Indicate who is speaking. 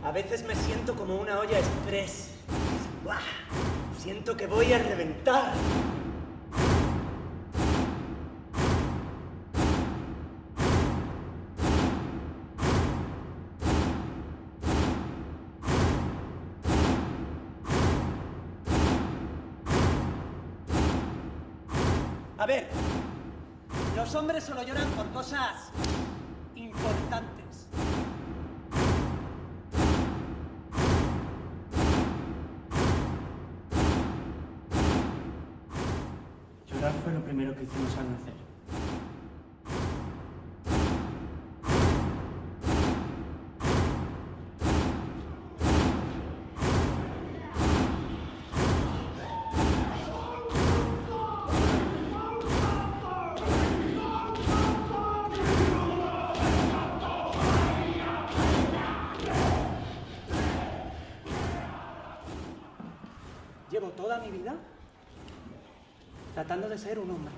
Speaker 1: A veces me siento como una olla express. ¡Buah! Siento que voy a reventar. A ver, los hombres solo lloran por cosas importantes.
Speaker 2: Llorar fue lo primero que hicimos al nacer.
Speaker 1: Llevo toda mi vida tratando de ser un hombre.